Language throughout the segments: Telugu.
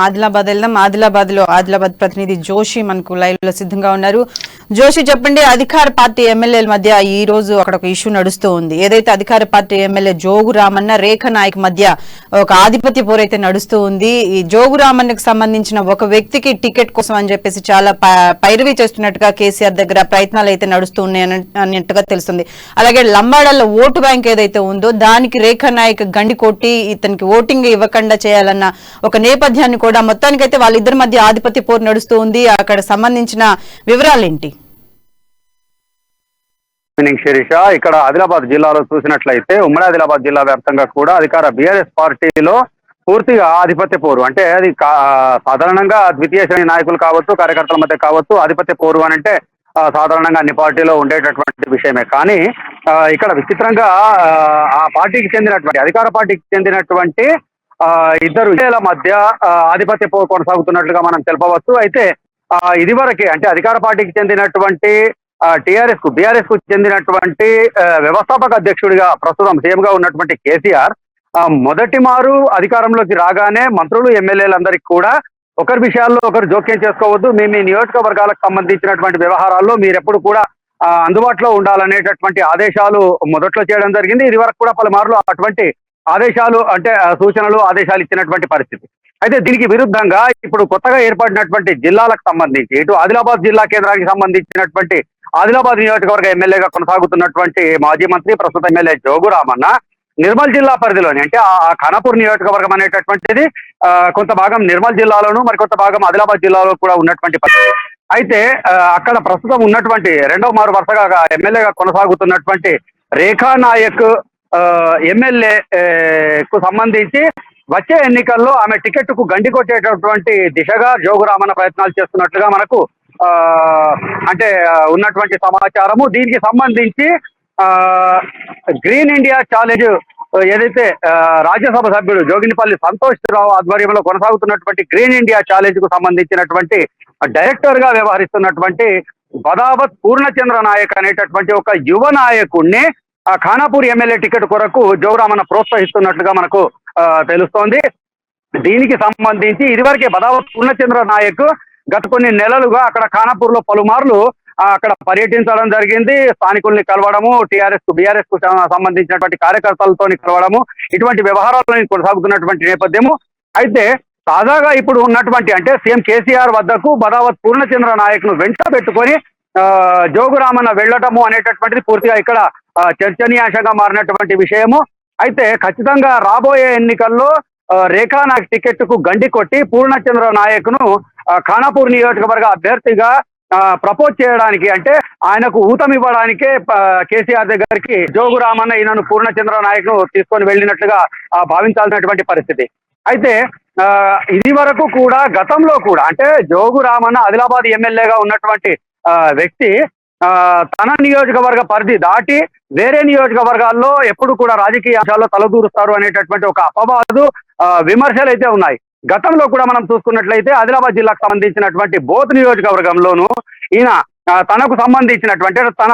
ఆదిలాబాద్ ప్రతినిధి జోషి మనకు లైవ్ లో సిద్ధంగా ఉన్నారు. జోషి చెప్పండి, అధికార పార్టీ ఎమ్మెల్యేల మధ్య ఈ రోజు అక్కడ ఒక ఇష్యూ నడుస్తూ ఉంది. ఏదైతే అధికార పార్టీ ఎమ్మెల్యే జోగు రామన్న రేఖ నాయక్ మధ్య ఒక ఆధిపత్య పోరైతే నడుస్తూ ఉంది. ఈ జోగు రామన్నకు సంబంధించిన ఒక వ్యక్తికి టికెట్ కోసం అని చెప్పేసి చాలా పైరవీ చేస్తున్నట్టుగా కేసీఆర్ దగ్గర ప్రయత్నాలు అయితే నడుస్తూ ఉన్నాయి అన్నట్టుగా తెలుస్తుంది. అలాగే లంబాడల ఓటు బ్యాంక్ ఏదైతే ఉందో దానికి రేఖ నాయక్ గండి కొట్టి ఇతనికి ఓటింగ్ ఇవ్వకుండా చేయాలన్న ఒక నేపథ్యాన్ని కూడా మొత్తానికైతే వాళ్ళిద్దరి మధ్య ఆధిపత్య పోరు నడుస్తూ ఉంది. అక్కడ సంబంధించిన వివరాలేంటి? శిరీష, ఇక్కడ ఆదిలాబాద్ జిల్లాలో చూసినట్లయితే ఉమ్మడి ఆదిలాబాద్ జిల్లా వ్యాప్తంగా కూడా అధికార బీఆర్ఎస్ పార్టీలో పూర్తిగా ఆధిపత్య పోరు. అంటే అది సాధారణంగా ద్వితీయ శ్రేణి నాయకులు కావచ్చు, కార్యకర్తల మధ్య కావచ్చు, ఆధిపత్య పోరు అని అంటే సాధారణంగా అన్ని పార్టీలో ఉండేటటువంటి విషయమే. కానీ ఇక్కడ విచిత్రంగా ఆ పార్టీకి చెందినటువంటి అధికార పార్టీకి చెందినటువంటి ఇద్దరు మధ్య ఆధిపత్య పోరు కొనసాగుతున్నట్లుగా మనం తెలపవచ్చు. అయితే ఇది వరకే అంటే అధికార పార్టీకి చెందినటువంటి బీఆర్ఎస్ కు చెందినటువంటి వ్యవస్థాపక అధ్యక్షుడిగా ప్రస్తుతం సీఎం గా ఉన్నటువంటి కేసీఆర్ మొదటి మారు అధికారంలోకి రాగానే మంత్రులు ఎమ్మెల్యేలందరికీ కూడా ఒకరి విషయాల్లో ఒకరు జోక్యం చేసుకోవద్దు, మీ నియోజకవర్గాలకు సంబంధించినటువంటి వ్యవహారాల్లో మీరెప్పుడు కూడా అందుబాటులో ఉండాలనేటటువంటి ఆదేశాలు మొదట్లో చేయడం జరిగింది. ఇది వరకు కూడా పలుమార్లు అటువంటి ఆదేశాలు అంటే సూచనలు ఆదేశాలు ఇచ్చినటువంటి పరిస్థితి. అయితే దీనికి విరుద్ధంగా ఇప్పుడు కొత్తగా ఏర్పడినటువంటి జిల్లాలకు సంబంధించి ఇటు ఆదిలాబాద్ జిల్లా కేంద్రానికి సంబంధించినటువంటి ఆదిలాబాద్ నియోజకవర్గ ఎమ్మెల్యేగా కొనసాగుతున్నటువంటి మాజీ మంత్రి ప్రస్తుత ఎమ్మెల్యే జోగు రామన్న నిర్మల్ జిల్లా పరిధిలోని అంటే ఆ ఖానాపూర్ నియోజకవర్గం అనేటటువంటిది కొంత భాగం నిర్మల్ జిల్లాలోను మరికొంత భాగం ఆదిలాబాద్ జిల్లాలో కూడా ఉన్నటువంటి పరిస్థితి. అయితే అక్కడ ప్రస్తుతం ఉన్నటువంటి రెండవ మారు వరుసగా ఎమ్మెల్యేగా కొనసాగుతున్నటువంటి రేఖా నాయక్ ఎమ్మెల్యే కు సంబంధించి వచ్చే ఎన్నికల్లో ఆమె టికెట్ కు గండి కొట్టేటటువంటి దిశగా జోగు రామన్న ప్రయత్నాలు చేస్తున్నట్లుగా మనకు అంటే ఉన్నటువంటి సమాచారము. దీనికి సంబంధించి గ్రీన్ ఇండియా ఛాలెంజ్ ఏదైతే రాజ్యసభ సభ్యుడు జోగినిపల్లి సంతోష్ రావు ఆధ్వర్యంలో కొనసాగుతున్నటువంటి గ్రీన్ ఇండియా ఛాలెంజ్ కు సంబంధించినటువంటి డైరెక్టర్ గా వ్యవహరిస్తున్నటువంటి బదావత్ పూర్ణచంద్ర నాయక్ అనేటటువంటి ఒక యువ నాయకుడిని ఖానాపూర్ ఎమ్మెల్యే టికెట్ కొరకు జోగు రామన్న ప్రోత్సహిస్తున్నట్లుగా మనకు తెలుస్తోంది. దీనికి సంబంధించి ఇదివరకే బదావత్ పూర్ణచంద్ర నాయక్ గత కొన్ని నెలలుగా అక్కడ ఖానాపూర్ లో పలుమార్లు అక్కడ పర్యటించడం జరిగింది. స్థానికుల్ని కలవడము, బీఆర్ఎస్ కు సంబంధించినటువంటి కార్యకర్తలతో కలవడము, ఇటువంటి వ్యవహారాలను కొనసాగుతున్నటువంటి నేపథ్యము. అయితే తాజాగా ఇప్పుడు ఉన్నటువంటి అంటే సీఎం కేసీఆర్ వద్దకు బదావత్ పూర్ణచంద్ర నాయక్ ను వెంట పెట్టుకొని జోగు రామన్న వెళ్ళటము అనేటటువంటిది పూర్తిగా ఇక్కడ చర్చనీయాంశంగా మారినటువంటి విషయము. అయితే ఖచ్చితంగా రాబోయే ఎన్నికల్లో రేఖా నాయక్ టికెట్ కు గండి కొట్టి పూర్ణచంద్ర నాయక్ ను ఖానాపూర్ నియోజకవర్గ అభ్యర్థిగా ప్రపోజ్ చేయడానికి అంటే ఆయనకు ఊతమివ్వడానికే కేసీఆర్ దగ్గరికి జోగు రామన్న ఈయనను పూర్ణచంద్ర నాయక్ ను తీసుకొని వెళ్ళినట్లుగా భావించాల్సినటువంటి పరిస్థితి. అయితే ఇది వరకు కూడా గతంలో కూడా అంటే జోగు రామన్న ఆదిలాబాద్ ఎమ్మెల్యేగా ఉన్నటువంటి వ్యక్తి తన నియోజకవర్గ పరిధి దాటి వేరే నియోజకవర్గాల్లో ఎప్పుడు కూడా రాజకీయ అంశాల్లో తలదూరుస్తారు అనేటటువంటి ఒక అపవాదు విమర్శలు అయితే ఉన్నాయి. గతంలో కూడా మనం చూసుకున్నట్లయితే ఆదిలాబాద్ జిల్లాకు సంబంధించినటువంటి బోత్ నియోజకవర్గంలోనూ ఈయన తనకు సంబంధించినటువంటి తన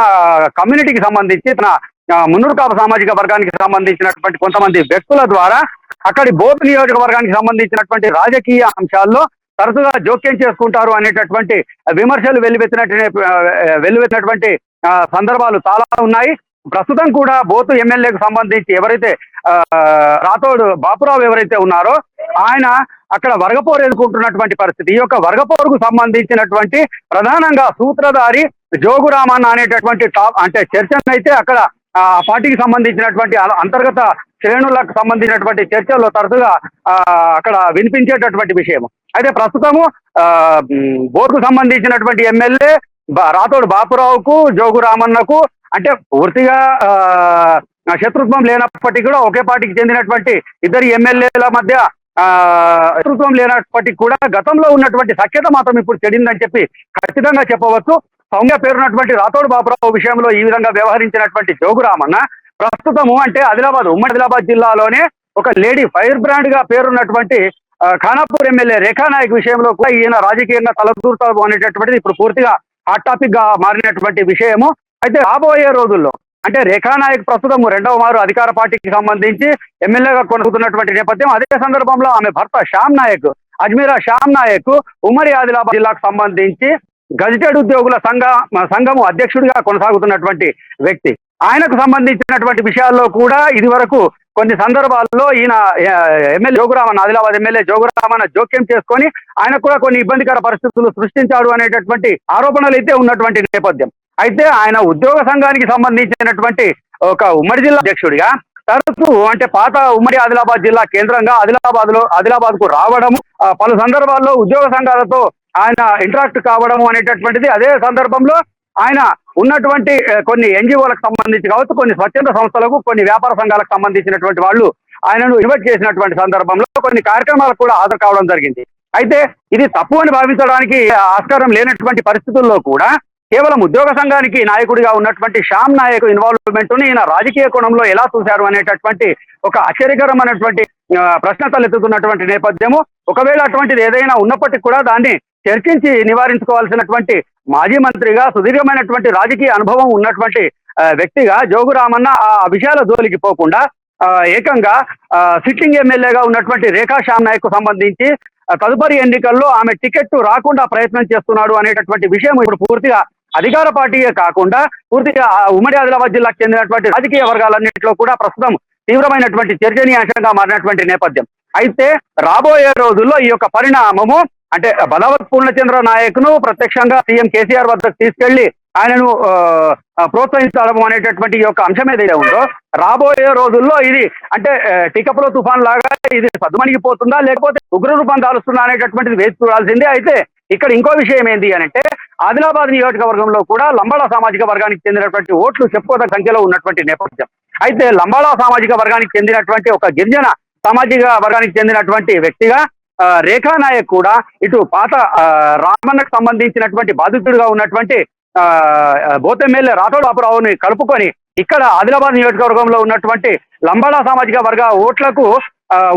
కమ్యూనిటీకి సంబంధించి తన మున్నూరు కాపు సామాజిక వర్గానికి సంబంధించినటువంటి కొంతమంది వ్యక్తుల ద్వారా అక్కడి బోత్ నియోజకవర్గానికి సంబంధించినటువంటి రాజకీయ అంశాల్లో తరచుగా జోక్యం చేసుకుంటారు అనేటటువంటి విమర్శలు వెల్లువెత్తినటువంటి సందర్భాలు చాలా ఉన్నాయి. ప్రస్తుతం కూడా బోతు ఎమ్మెల్యేకు సంబంధించి ఎవరైతే రాథోడ్ బాపురావు ఎవరైతే ఉన్నారో ఆయన అక్కడ వర్గపోరు ఎదుర్కొంటున్నటువంటి పరిస్థితి. ఈ యొక్క వర్గపోరుకు సంబంధించినటువంటి ప్రధానంగా సూత్రధారి జోగు రామన్న అనేటటువంటి అంటే చర్చను అయితే అక్కడ ఆ పార్టీకి సంబంధించినటువంటి అంతర్గత శ్రేణులకు సంబంధించినటువంటి చర్చల్లో తరచుగా అక్కడ వినిపించేటటువంటి విషయం. అయితే ప్రస్తుతము బోర్డుకు సంబంధించినటువంటి ఎమ్మెల్యే రాథోడ్ బాపురావుకు జోగు రామన్నకు అంటే పూర్తిగా శత్రుత్వం లేనప్పటికీ కూడా ఒకే పార్టీకి చెందినటువంటి ఇద్దరు ఎమ్మెల్యేల మధ్య శత్రుత్వం లేనప్పటికీ కూడా గతంలో ఉన్నటువంటి సఖ్యత మాత్రం ఇప్పుడు చెడిందని చెప్పి ఖచ్చితంగా చెప్పవచ్చు. సౌమ్య పేరున్నటువంటి రాథోడ్ బాపురావు విషయంలో ఈ విధంగా వ్యవహరించినటువంటి జోగు రామన్న ప్రస్తుతము అంటే ఉమ్మడి ఆదిలాబాద్ జిల్లాలోనే ఒక లేడీ ఫైర్ బ్రాండ్ గా పేరున్నటువంటి ఖానాపూర్ ఎమ్మెల్యే రేఖా నాయక్ విషయంలో కూడా ఈయన రాజకీయంగా తలదూరుతారు అనేటటువంటిది ఇప్పుడు పూర్తిగా హాట్ టాపిక్ గా మారినటువంటి విషయము. అయితే రాబోయే రోజుల్లో అంటే రేఖా నాయక్ ప్రస్తుతం రెండవ మారు అధికార పార్టీకి సంబంధించి ఎమ్మెల్యేగా కొనసాగుతున్నటువంటి నేపథ్యం. అదే సందర్భంలో ఆమె భర్త శ్యామ్ నాయక్ అజ్మీరా శ్యామ్ నాయక్ ఉమ్మడి ఆదిలాబాద్ జిల్లాకు సంబంధించి గజిటెడ్ ఉద్యోగుల సంఘము అధ్యక్షుడిగా కొనసాగుతున్నటువంటి వ్యక్తి. ఆయనకు సంబంధించినటువంటి విషయాల్లో కూడా ఇది వరకు కొన్ని సందర్భాల్లో ఈయన ఎమ్మెల్యే జోగురామన్, ఆదిలాబాద్ ఎమ్మెల్యే జోగురామన్ జోక్యం చేసుకొని ఆయనకు కూడా కొన్ని ఇబ్బందికర పరిస్థితులు సృష్టించాడు అనేటటువంటి ఆరోపణలు అయితే ఉన్నటువంటి నేపథ్యం. అయితే ఆయన ఉద్యోగ సంఘానికి సంబంధించినటువంటి ఒక ఉమ్మడి జిల్లా అధ్యక్షుడిగా తరచూ అంటే పాత ఉమ్మడి ఆదిలాబాద్ జిల్లా కేంద్రంగా ఆదిలాబాద్ కు రావడము, పలు సందర్భాల్లో ఉద్యోగ సంఘాలతో ఆయన ఇంటరాక్ట్ కావడము అనేటటువంటిది, అదే సందర్భంలో ఆయన ఉన్నటువంటి కొన్ని ఎన్జిఓలకు సంబంధించి కావచ్చు, కొన్ని స్వచ్ఛంద సంస్థలకు, కొన్ని వ్యాపార సంఘాలకు సంబంధించినటువంటి వాళ్ళు ఆయనను ఇన్వైట్ చేసినటువంటి సందర్భంలో కొన్ని కార్యక్రమాలకు కూడా హాజరు కావడం జరిగింది. అయితే ఇది తప్పు అని భావించడానికి ఆస్కారం లేనటువంటి పరిస్థితుల్లో కూడా కేవలం ఉద్యోగ సంఘానికి నాయకుడిగా ఉన్నటువంటి శ్యామ్ నాయక్ ఇన్వాల్వ్మెంట్ ని ఈయన రాజకీయ కోణంలో ఎలా చూశారు అనేటటువంటి ఒక ఆశ్చర్యకరమైనటువంటి ప్రశ్న తలెత్తుతున్నటువంటి నేపథ్యము. ఒకవేళ అటువంటిది ఏదైనా ఉన్నప్పటికీ కూడా దాన్ని చర్చించి నివారించుకోవాల్సినటువంటి మాజీ మంత్రిగా, సుదీర్ఘమైనటువంటి రాజకీయ అనుభవం ఉన్నటువంటి వ్యక్తిగా జోగురామన్న ఆ విషయాల జోలికి పోకుండా ఏకంగా సిట్టింగ్ ఎమ్మెల్యేగా ఉన్నటువంటి రేఖా శ్యామ్ నాయక్ కు సంబంధించి తదుపరి ఎన్నికల్లో ఆమె టికెట్ రాకుండా ప్రయత్నం చేస్తున్నాడు అనేటటువంటి విషయం ఇప్పుడు పూర్తిగా అధికార పార్టీయే కాకుండా పూర్తిగా ఉమ్మడి ఆదిలాబాద్ జిల్లాకు చెందినటువంటి రాజకీయ వర్గాలన్నింటిలో కూడా ప్రస్తుతం తీవ్రమైనటువంటి చర్చనీయాంశంగా మారినటువంటి నేపథ్యం. అయితే రాబోయే రోజుల్లో ఈ యొక్క పరిణామము అంటే బదావత్ పూర్ణచంద్ర నాయక్ ను ప్రత్యక్షంగా సీఎం కేసీఆర్ వద్దకు తీసుకెళ్లి ఆయనను ప్రోత్సహించడం అనేటటువంటి ఈ యొక్క అంశం ఏదైతే ఉందో రాబోయే రోజుల్లో ఇది అంటే టికపుల తుఫాన్ లాగా ఇది సద్దుమణిగిపోతుందా లేకపోతే ఉగ్ర రూపం దాలుస్తుందా అనేటటువంటిది వేచి చూడాల్సిందే. అయితే ఇక్కడ ఇంకో విషయం ఏంటి అంటే ఆదిలాబాద్ నియోజకవర్గంలో కూడా లంబాడా సామాజిక వర్గానికి చెందినటువంటి ఓట్లు చెప్పుకోదగ్గ సంఖ్యలో ఉన్నటువంటి నేపథ్యం. అయితే లంబాడా సామాజిక వర్గానికి చెందినటువంటి ఒక గిరిజన సామాజిక వర్గానికి చెందినటువంటి వ్యక్తిగా రేఖా నాయక్ కూడా ఇటు పాత రామన్నకు సంబంధించినటువంటి బాధితుడిగా ఉన్నటువంటి బోత్ ఎమ్మెల్యే రాథోడ్ బాపురావుని కలుపుకొని ఇక్కడ ఆదిలాబాద్ నియోజకవర్గంలో ఉన్నటువంటి లంబాడా సామాజిక వర్గ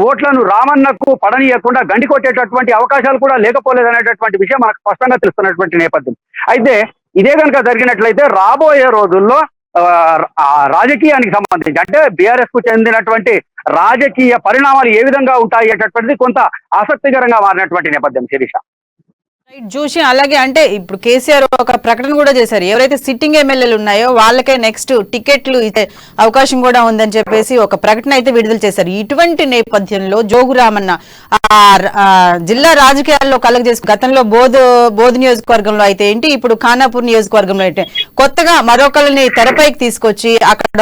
ఓట్లను రామన్నకు పడనీయకుండా గండి కొట్టేటటువంటి అవకాశాలు కూడా లేకపోలేదనేటటువంటి విషయం మనకు స్పష్టంగా తెలుస్తున్నటువంటి నేపథ్యం. అయితే ఇదే కనుక జరిగినట్లయితే రాబోయే రోజుల్లో రాజకీయానికి సంబంధించి అంటే బీఆర్ఎస్ కు చెందినటువంటి రాజకీయ పరిణామాలు ఏ విధంగా ఉంటాయి అనేటటువంటిది కొంత ఆసక్తికరంగా మారినటువంటి నేపథ్యం. శిరీష జోషి, అలాగే అంటే ఇప్పుడు కేసీఆర్ ఒక ప్రకటన కూడా చేశారు, ఎవరైతే సిట్టింగ్ ఎమ్మెల్యేలు ఉన్నాయో వాళ్ళకే నెక్స్ట్ టికెట్లు ఇచ్చే అవకాశం కూడా ఉందని చెప్పేసి ఒక ప్రకటన అయితే విడుదల చేశారు. ఇటువంటి నేపథ్యంలో జోగురామన్న జిల్లా రాజకీయాల్లో కలగజేసి గతంలో బోధ్ నియోజకవర్గంలో అయితే ఏంటి, ఇప్పుడు ఖానాపూర్ నియోజకవర్గంలో అయితే కొత్తగా మరొకరిని తెరపైకి తీసుకొచ్చి అక్కడ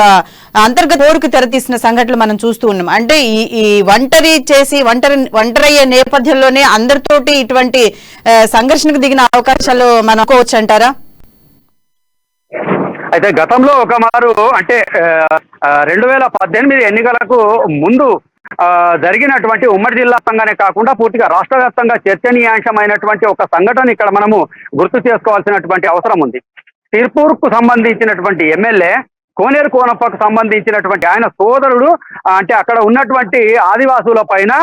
అంతర్గత పోరుకు తెరతీసిన సంఘటనలు మనం చూస్తూ ఉన్నాం. అంటే ఈ ఒంటరయ్యే నేపథ్యంలోనే అందరితోటి ఇటువంటి సంఘర్షణకు దిగిన అవకాశాలు మనం అనుకోవచ్చు అంటారా? అయితే గతంలో ఒక మారు అంటే 2018 ఎన్నికలకు ముందు జరిగినటువంటి ఉమ్మడి జిల్లా వ్యాప్తంగానే కాకుండా పూర్తిగా రాష్ట్ర వ్యాప్తంగా చర్చనీయాంశమైనటువంటి ఒక సంఘటన ఇక్కడ మనము గుర్తు చేసుకోవాల్సినటువంటి అవసరం ఉంది. సిర్పూర్ కు సంబంధించినటువంటి ఎమ్మెల్యే కోనేరు కోనప్పకు సంబంధించినటువంటి ఆయన సోదరుడు అంటే అక్కడ ఉన్నటువంటి ఆదివాసుల పైన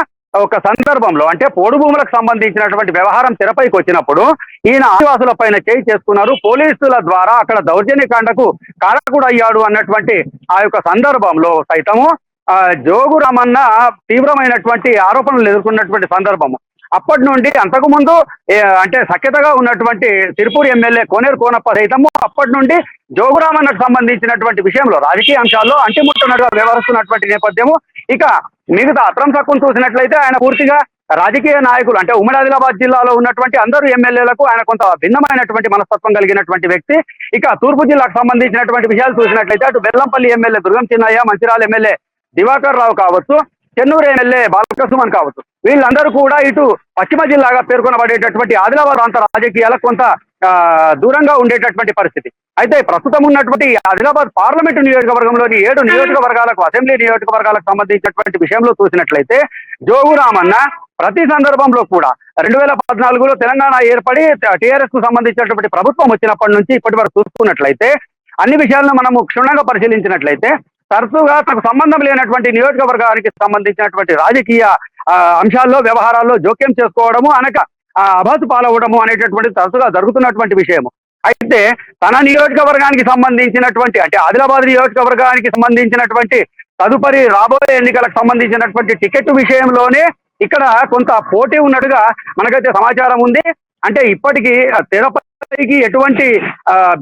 ఒక సందర్భంలో అంటే పోడు భూములకు సంబంధించినటువంటి వ్యవహారం తెరపైకి వచ్చినప్పుడు ఈయన ఆదివాసుల పైన చేయి చేసుకున్నారు, పోలీసుల ద్వారా అక్కడ దౌర్జన్యకాండకు కారకుడు అయ్యాడు అన్నటువంటి ఆ యొక్క సందర్భంలో సైతము జోగురామన్న తీవ్రమైనటువంటి ఆరోపణలు ఎదుర్కొన్నటువంటి సందర్భము. అప్పటి నుండి అంతకు ముందు అంటే సఖ్యతగా ఉన్నటువంటి తిరుపూర్ ఎమ్మెల్యే కోనేరు కోనప్ప సైతము అప్పటి నుండి జోగురామన్నకు సంబంధించినటువంటి విషయంలో రాజకీయ అంశాల్లో అంటిముట్టనట్టుగా వ్యవహరిస్తున్నటువంటి నేపథ్యము. ఇక మిగతా అత్రం సక్కును చూసినట్లయితే ఆయన పూర్తిగా రాజకీయ నాయకులు అంటే ఉమ్మడి ఆదిలాబాద్ జిల్లాలో ఉన్నటువంటి అందరూ ఎమ్మెల్యేలకు ఆయన కొంత భిన్నమైనటువంటి మనస్తత్వం కలిగినటువంటి వ్యక్తి. ఇక తూర్పు జిల్లాకు సంబంధించినటువంటి విషయాలు చూసినట్లయితే అటు బెల్లంపల్లి ఎమ్మెల్యే దుర్గం చిన్నయ్య, మంచిర్యాల ఎమ్మెల్యే దివాకర్ రావు కావచ్చు, చెన్నూరు ఎమ్మెల్యే బాలకృష్ణన్ కావచ్చు, వీళ్ళందరూ కూడా ఇటు పశ్చిమ జిల్లాగా పేర్కొనబడేటటువంటి ఆదిలాబాద్ ప్రాంత రాజకీయాలకు కొంత దూరంగా ఉండేటటువంటి పరిస్థితి. అయితే ప్రస్తుతం ఉన్నటువంటి ఆదిలాబాద్ పార్లమెంటు నియోజకవర్గంలోని 7 నియోజకవర్గాలకు అసెంబ్లీ నియోజకవర్గాలకు సంబంధించినటువంటి విషయంలో చూసినట్లయితే జోగురామన్న ప్రతి సందర్భంలో కూడా 2014లో తెలంగాణ ఏర్పడి టీఆర్ఎస్ కు సంబంధించినటువంటి ప్రభుత్వం వచ్చినప్పటి నుంచి ఇప్పటి వరకు చూసుకున్నట్లయితే అన్ని విషయాలను మనము క్షుణ్ణంగా పరిశీలించినట్లయితే తరచుగా తనకు సంబంధం లేనటువంటి నియోజకవర్గానికి సంబంధించినటువంటి రాజకీయ అంశాల్లో వ్యవహారాల్లో జోక్యం చేసుకోవడము అనక అభాసు పాలవడము అనేటటువంటి తరచుగా జరుగుతున్నటువంటి విషయము. అయితే తన నియోజకవర్గానికి సంబంధించినటువంటి అంటే ఆదిలాబాద్ నియోజకవర్గానికి సంబంధించినటువంటి తదుపరి రాబోయే ఎన్నికలకు సంబంధించినటువంటి టికెట్ విషయంలోనే ఇక్కడ కొంత పోటీ ఉన్నట్టుగా మనకైతే సమాచారం ఉంది. అంటే ఇప్పటికీ తెరపైకి ఎటువంటి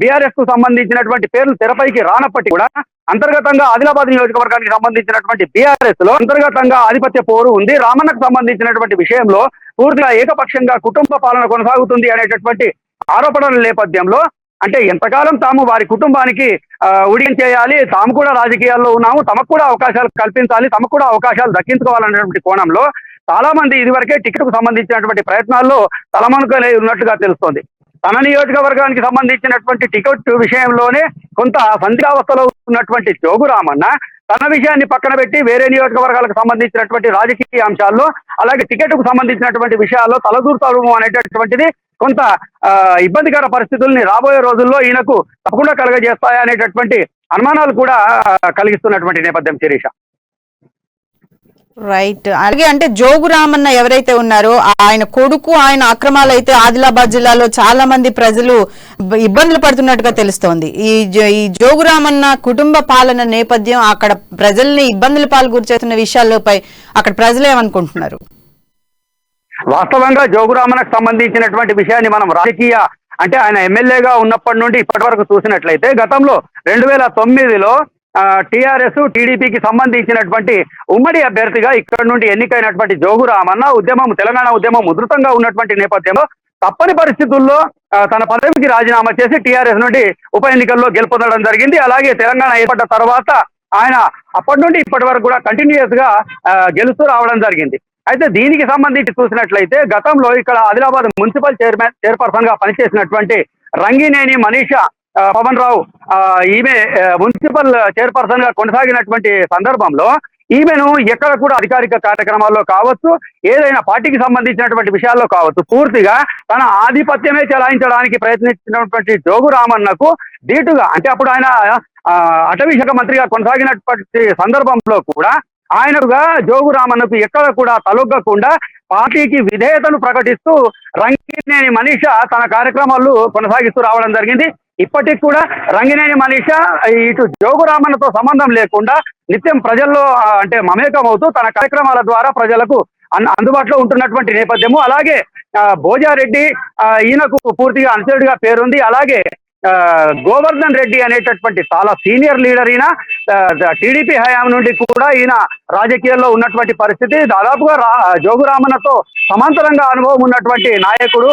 బీఆర్ఎస్ కు సంబంధించినటువంటి పేర్లు తెరపైకి రానప్పటికీ కూడా అంతర్గతంగా ఆదిలాబాద్ నియోజకవర్గానికి సంబంధించినటువంటి బీఆర్ఎస్ లో అంతర్గతంగా ఆధిపత్య పోరు ఉంది. రామన్నకు సంబంధించినటువంటి విషయంలో పూర్తిగా ఏకపక్షంగా కుటుంబ పాలన కొనసాగుతుంది అనేటటువంటి ఆరోపణల నేపథ్యంలో అంటే ఎంతకాలం తాము వారి కుటుంబానికి ఉడియం చేయాలి, తాము కూడా రాజకీయాల్లో ఉన్నాము, తమకు కూడా అవకాశాలు కల్పించాలి, తమకు కూడా అవకాశాలు దక్కించుకోవాలనేటువంటి కోణంలో చాలా మంది ఇదివరకే టికెట్ కు సంబంధించినటువంటి ప్రయత్నాల్లో తలమనుకలే ఉన్నట్టుగా తెలుస్తోంది. తన నియోజకవర్గానికి సంబంధించినటువంటి టికెట్ విషయంలోనే కొంత సందిగ్ధావస్థలో ఉన్నటువంటి జోగు రామన్న తన విషయాన్ని పక్కన పెట్టి వేరే నియోజకవర్గాలకు సంబంధించినటువంటి రాజకీయ అంశాల్లో అలాగే టికెట్ కు సంబంధించినటువంటి విషయాల్లో తలదూరుతారు అనేటటువంటిది కొంత ఇబ్బందికర పరిస్థితుల్ని రాబోయే రోజుల్లో ఈయనకు తప్పకుండా కలగజేస్తాయనేటటువంటి అనుమానాలు కూడా కలిగిస్తున్నటువంటి నేపథ్యం శిరీష. రైట్. అలాగే అంటే జోగు రామన్న ఎవరైతే ఉన్నారో ఆయన కొడుకు ఆయన అక్రమాలు అయితే ఆదిలాబాద్ జిల్లాలో చాలా మంది ప్రజలు ఇబ్బందులు పడుతున్నట్టుగా తెలుస్తోంది. ఈ జోగు రామన్న కుటుంబ పాలన నేపథ్యం అక్కడ ప్రజల్ని ఇబ్బందులు పాల్గొర్చేస్తున్న విషయాలపై అక్కడ ప్రజలు ఏమనుకుంటున్నారు? వాస్తవంగా జోగురామన్నకు సంబంధించినటువంటి విషయాన్ని మనం రాజకీయ అంటే ఆయన ఎమ్మెల్యేగా ఉన్నప్పటి నుండి ఇప్పటి వరకు చూసినట్లయితే గతంలో 2009లో టిఆర్ఎస్ టీడీపీకి సంబంధించినటువంటి ఉమ్మడి అభ్యర్థిగా ఇక్కడ నుండి ఎన్నికైనటువంటి జోగు రామన్న తెలంగాణ ఉద్యమం ఉధృతంగా ఉన్నటువంటి నేపథ్యంలో తప్పని పరిస్థితుల్లో తన పదవికి రాజీనామా చేసి టిఆర్ఎస్ నుండి ఉప ఎన్నికల్లో గెలుపొందడం జరిగింది. అలాగే తెలంగాణ ఏర్పడ్డ తర్వాత ఆయన అప్పటి నుండి ఇప్పటి వరకు కూడా కంటిన్యూస్ గా గెలుస్తూ రావడం జరిగింది. అయితే దీనికి సంబంధించి చూసినట్లయితే గతంలో ఇక్కడ ఆదిలాబాద్ మున్సిపల్ చైర్పర్సన్ గా పనిచేసినటువంటి రంగినేని మనీషా పవన్ రావు ఈమె మున్సిపల్ చైర్పర్సన్ గా కొనసాగినటువంటి సందర్భంలో ఈమెను ఎక్కడ కూడా అధికారిక కార్యక్రమాల్లో కావచ్చు, ఏదైనా పార్టీకి సంబంధించినటువంటి విషయాల్లో కావచ్చు, పూర్తిగా తన ఆధిపత్యమే చెలాయించడానికి ప్రయత్నించినటువంటి జోగు రామన్నకు దీటుగా అంటే అప్పుడు ఆయన అటవీ శాఖ మంత్రిగా కొనసాగినటువంటి సందర్భంలో కూడా ఆయనగా జోగు రామన్నకు ఎక్కడ కూడా తలొగ్గకుండా పార్టీకి విధేయతను ప్రకటిస్తూ రంగినేని మనీషా తన కార్యక్రమాలు కొనసాగిస్తూ రావడం జరిగింది. ఇప్పటికి కూడా రంగినేని మనీషా ఇటు జోగు రామన్నతో సంబంధం లేకుండా నిత్యం ప్రజల్లో అంటే మమేకం అవుతూ తన కార్యక్రమాల ద్వారా ప్రజలకు అందుబాటులో ఉంటున్నటువంటి నేపథ్యము. అలాగే భోజారెడ్డి ఈయనకు పూర్తిగా అనుచరుడిగా పేరుంది. అలాగే గోవర్ధన్ రెడ్డి అనేటటువంటి చాలా సీనియర్ లీడర్ ఈయన టీడీపీ హయాం నుండి కూడా ఈయన రాజకీయాల్లో ఉన్నటువంటి పరిస్థితి. దాదాపుగా జోగు రామన్నతో సమాంతరంగా అనుభవం ఉన్నటువంటి నాయకుడు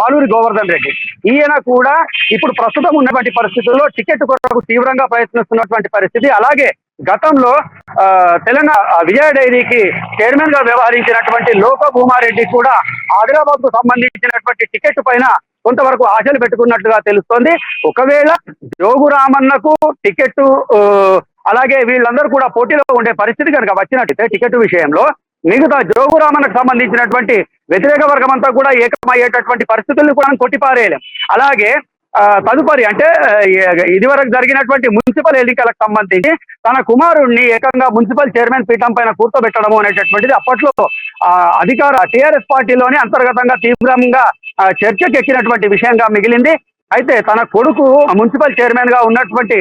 బాలూరి గోవర్ధన్ రెడ్డి. ఈయన కూడా ఇప్పుడు ప్రస్తుతం ఉన్నటువంటి పరిస్థితుల్లో టికెట్ కొరకు తీవ్రంగా ప్రయత్నిస్తున్నటువంటి పరిస్థితి. అలాగే గతంలో తెలంగాణ విజయ డైరీకి చైర్మన్ గా వ్యవహరించినటువంటి లోక భూమారెడ్డి కూడా ఆదిలాబాద్ కు సంబంధించినటువంటి టికెట్ పైన కొంతవరకు ఆశలు పెట్టుకున్నట్టుగా తెలుస్తోంది. ఒకవేళ జోగు రామన్నకు టికెట్ అలాగే వీళ్ళందరూ కూడా పోటీలో ఉండే పరిస్థితి కనుక వచ్చినట్టయితే టికెట్ విషయంలో మిగతా జోగు రామన్నకు సంబంధించినటువంటి వ్యతిరేక వర్గం అంతా కూడా ఏకమయ్యేటటువంటి పరిస్థితులను కూడా కొట్టిపారేయలేం. అలాగే తదుపరి అంటే ఇదివరకు జరిగినటువంటి మున్సిపల్ ఎన్నికలకు సంబంధించి తన కుమారుణ్ణి ఏకంగా మున్సిపల్ చైర్మన్ పీఠం పైన కూర్చోబెట్టడము అనేటటువంటిది అప్పట్లో అధికార టీఆర్ఎస్ పార్టీలోనే అంతర్గతంగా తీవ్రంగా చర్చకు ఎక్కినటువంటి విషయంగా మిగిలింది. అయితే తన కొడుకు మున్సిపల్ చైర్మన్ గా ఉన్నటువంటి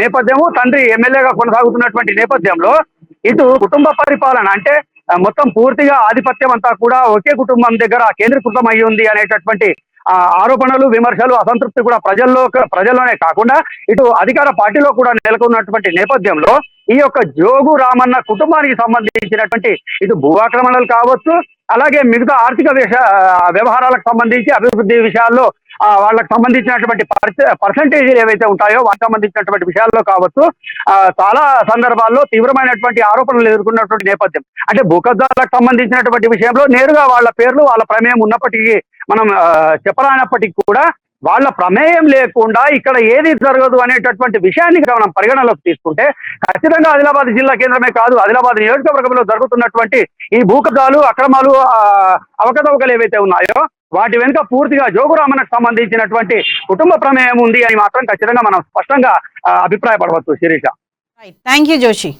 నేపథ్యము, తండ్రి ఎమ్మెల్యేగా కొనసాగుతున్నటువంటి నేపథ్యంలో ఇటు కుటుంబ పరిపాలన అంటే మొత్తం పూర్తిగా ఆధిపత్యం అంతా కూడా ఒకే కుటుంబం దగ్గర కేంద్రీకృతం అయి ఉంది అనేటటువంటి ఆరోపణలు, విమర్శలు, అసంతృప్తి కూడా ప్రజల్లోనే కాకుండా ఇటు అధికార పార్టీలో కూడా నెలకొన్నటువంటి నేపథ్యంలో ఈ యొక్క జోగు రామన్న కుటుంబానికి సంబంధించినటువంటి ఇటు భూ ఆక్రమణలు కావచ్చు, అలాగే మిగతా ఆర్థిక వ్యవహారాలకు సంబంధించి అభివృద్ధి విషయాల్లో వాళ్ళకి సంబంధించినటువంటి పర్సంటేజీలు ఏవైతే ఉంటాయో వాటికి సంబంధించినటువంటి విషయాల్లో కావచ్చు చాలా సందర్భాల్లో తీవ్రమైనటువంటి ఆరోపణలు ఎదుర్కొన్నటువంటి నేపథ్యం. అంటే భూ కబ్జాలకు సంబంధించినటువంటి విషయంలో నేరుగా వాళ్ళ పేర్లు వాళ్ళ ప్రమేయం ఉన్నప్పటికీ మనం చెప్పరానప్పటికీ కూడా వాళ్ళ ప్రమేయం లేకుండా ఇక్కడ ఏది జరగదు అనేటటువంటి విషయాన్ని మనం పరిగణలోకి తీసుకుంటే ఖచ్చితంగా ఆదిలాబాద్ జిల్లా కేంద్రమే కాదు, ఆదిలాబాద్ నియోజకవర్గంలో జరుగుతున్నటువంటి ఈ భూ కబ్జాలు, అక్రమాలు, అవకతవకలు ఏవైతే ఉన్నాయో వాటి వెనుక పూర్తిగా జోగు రామన్నకు సంబంధించినటువంటి కుటుంబ ప్రమేయం ఉంది అని మాత్రం ఖచ్చితంగా మనం స్పష్టంగా అభిప్రాయపడవచ్చు. శిరీష. Thank you Joshi.